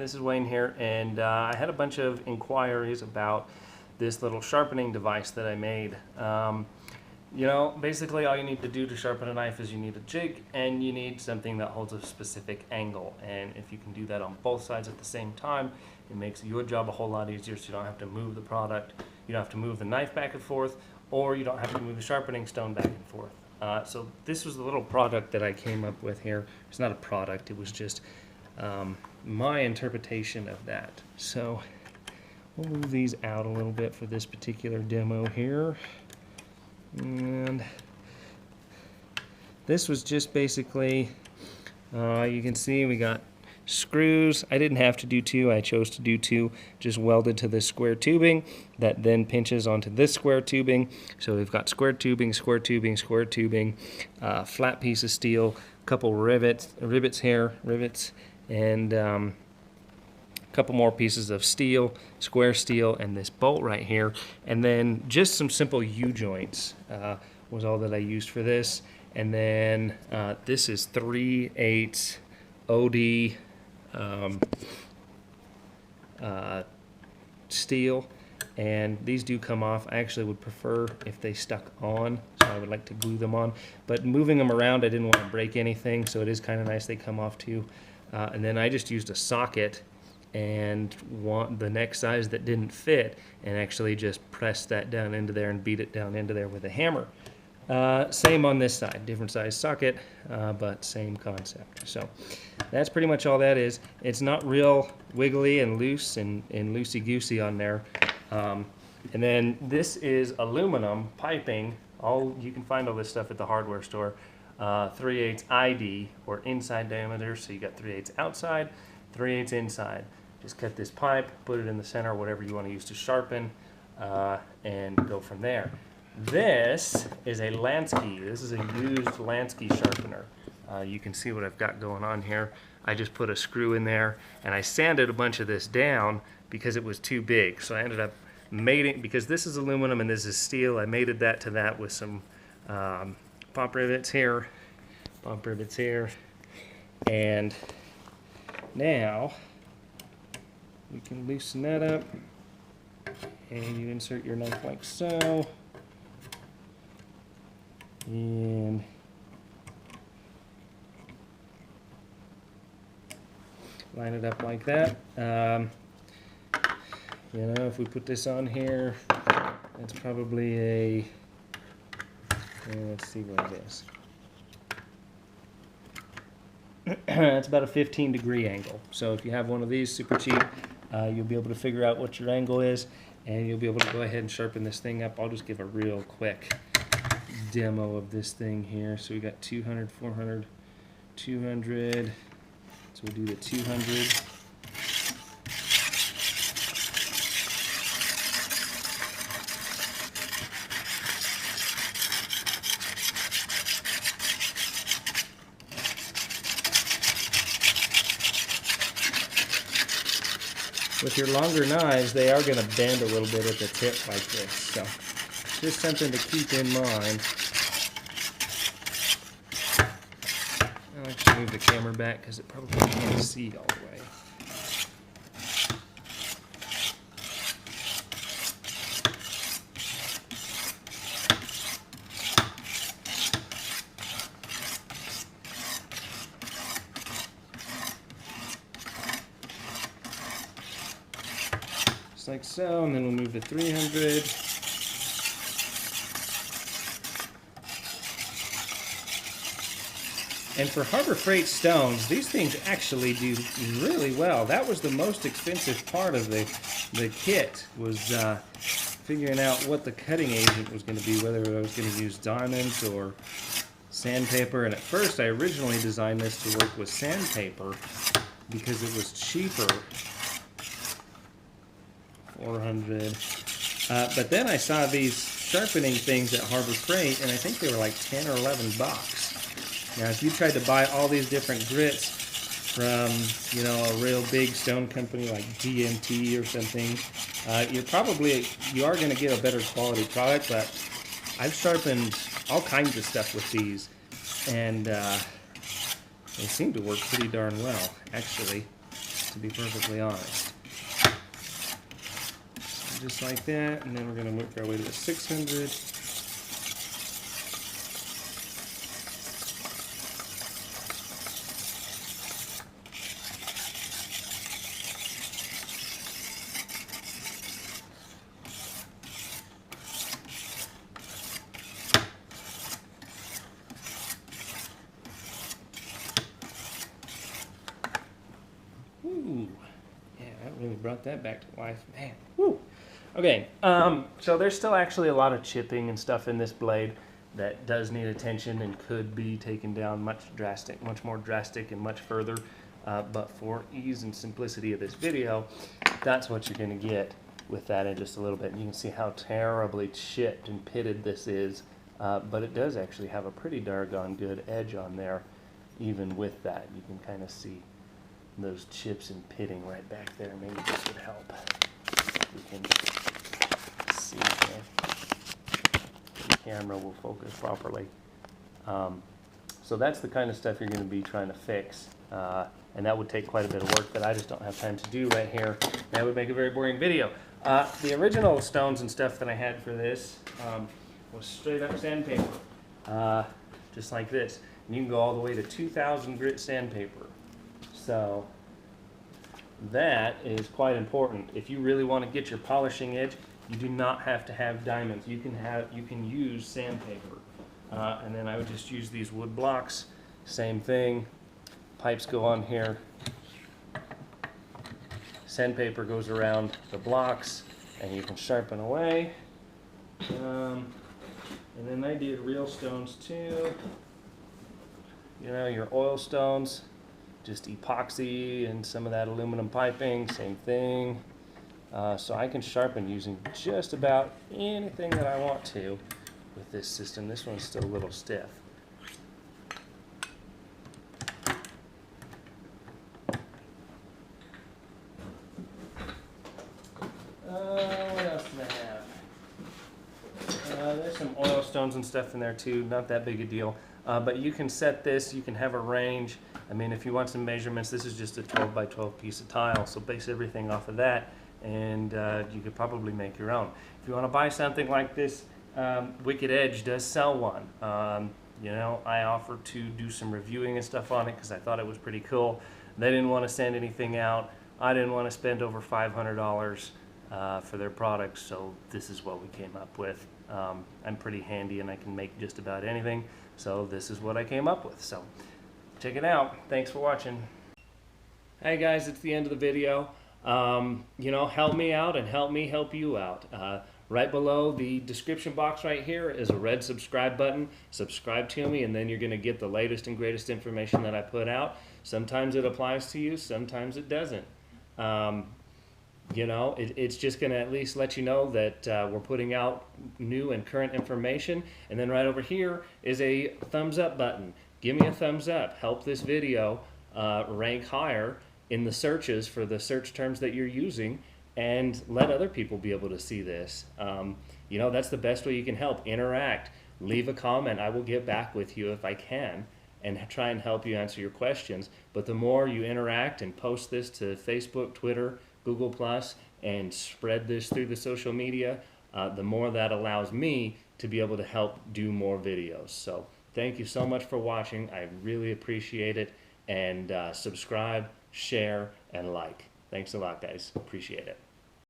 this is Wayne here, and I had a bunch of inquiries about this little sharpening device that I made. You know, basically all you need to do to sharpen a knife is you need a jig and you need something that holds a specific angle, and if you can do that on both sides at the same time, it makes your job a whole lot easier, so you don't have to move the product, you don't have to move the knife back and forth, or you don't have to move the sharpening stone back and forth. So this was the little product that I came up with here. It's not a product, it was just my interpretation of that. So we'll move these out a little bit for this particular demo here. And this was just basically, you can see we got screws. I didn't have to do two, I chose to do two, just welded to this square tubing that then pinches onto this square tubing. So we've got square tubing, square tubing, square tubing, flat piece of steel, a couple rivets here, and a couple more pieces of steel, square steel, and this bolt right here, and then just some simple U-joints was all that I used for this. And then this is 3/8 OD steel, and these do come off. I actually would prefer if they stuck on, so I would like to glue them on, but moving them around I didn't want to break anything, so it is kind of nice they come off too. And then I just used a socket and the next size that didn't fit, and actually just pressed that down into there and beat it down into there with a hammer. Same on this side, different size socket, but same concept. So that's pretty much all that is. It's not real wiggly and loose and loosey-goosey on there. And then this is aluminum piping. You can find all this stuff at the hardware store. 3/8 ID, or inside diameter, so you got 3/8 outside, 3/8 inside. Just cut this pipe, put it in the center, whatever you want to use to sharpen, and go from there. This is a Lanskey. This is a used Lanskey sharpener. You can see what I've got going on here. I just put a screw in there, and I sanded a bunch of this down because it was too big. So I ended up mating, because this is aluminum and this is steel, I mated that to that with some pop rivets here, and now we can loosen that up, and you insert your knife like so, and line it up like that. You know, if we put this on here, that's probably a, let's see what it is. It's about a 15-degree angle. So if you have one of these, super cheap, you'll be able to figure out what your angle is, and you'll be able to go ahead and sharpen this thing up. I'll just give a real quick demo of this thing here. So we got 200, 400, 200. So we'll do the 200. With your longer knives, they are going to bend a little bit at the tip like this, so just something to keep in mind. I'll actually move the camera back because it probably can't see all the way. Like so, and then we'll move to 300. And for Harbor Freight stones, these things actually do really well. That was the most expensive part of the kit, was figuring out what the cutting agent was going to be, whether I was going to use diamonds or sandpaper. And at first I originally designed this to work with sandpaper because it was cheaper. 400. But then I saw these sharpening things at Harbor Freight, and I think they were like 10 or 11 bucks. Now, if you tried to buy all these different grits from, you know, a real big stone company like GMT or something, you are going to get a better quality product. But I've sharpened all kinds of stuff with these, and they seem to work pretty darn well, actually. to be perfectly honest. So just like that, and then we're going to work our way to the 600. Ooh, yeah, that really brought that back to life, man. Woo. Okay, so there's still actually a lot of chipping and stuff in this blade that does need attention and could be taken down much more drastic and much further. But for ease and simplicity of this video, that's what you're going to get with that in just a little bit. And you can see how terribly chipped and pitted this is, but it does actually have a pretty doggone good edge on there, even with that. You can kind of see those chips and pitting right back there. Maybe this would help. We can see here. The camera will focus properly. So that's the kind of stuff you're going to be trying to fix. And that would take quite a bit of work that I just don't have time to do right here. That would make a very boring video. The original stones and stuff that I had for this was straight up sandpaper. Just like this. And you can go all the way to 2,000 grit sandpaper. So that is quite important. If you really want to get your polishing edge, you do not have to have diamonds. You can use sandpaper. And then I would just use these wood blocks. Same thing. Pipes go on here. Sandpaper goes around the blocks, and you can sharpen away. And then I did real stones too. You know, your oil stones, just epoxy and some of that aluminum piping, same thing. So I can sharpen using just about anything that I want to with this system. This one's still a little stiff. What else did I have? There's some oil stones and stuff in there too, not that big a deal. But you can set this, you can have a range. I mean, if you want some measurements, this is just a 12 by 12 piece of tile, so base everything off of that, and you could probably make your own. If you want to buy something like this, Wicked Edge does sell one. You know, I offered to do some reviewing and stuff on it because I thought it was pretty cool. They didn't want to send anything out. I didn't want to spend over $500 for their products, so this is what we came up with. I'm pretty handy and I can make just about anything, so this is what I came up with. So check it out. Thanks for watching. Hey guys, it's the end of the video. You know, help me out and help me help you out. Right below the description box right here is a red subscribe button. Subscribe to me and then you're going to get the latest and greatest information that I put out. Sometimes it applies to you, sometimes it doesn't. You know, it's just going to at least let you know that we're putting out new and current information. And then right over here is a thumbs up button. Give me a thumbs up. Help this video rank higher in the searches for the search terms that you're using, and let other people be able to see this. You know, that's the best way you can help. Interact. Leave a comment. I will get back with you if I can and try and help you answer your questions. But the more you interact and post this to Facebook, Twitter, Google+, and spread this through the social media, the more that allows me to be able to help do more videos. So thank you so much for watching. I really appreciate it. And subscribe, share, and like. Thanks a lot, guys. Appreciate it.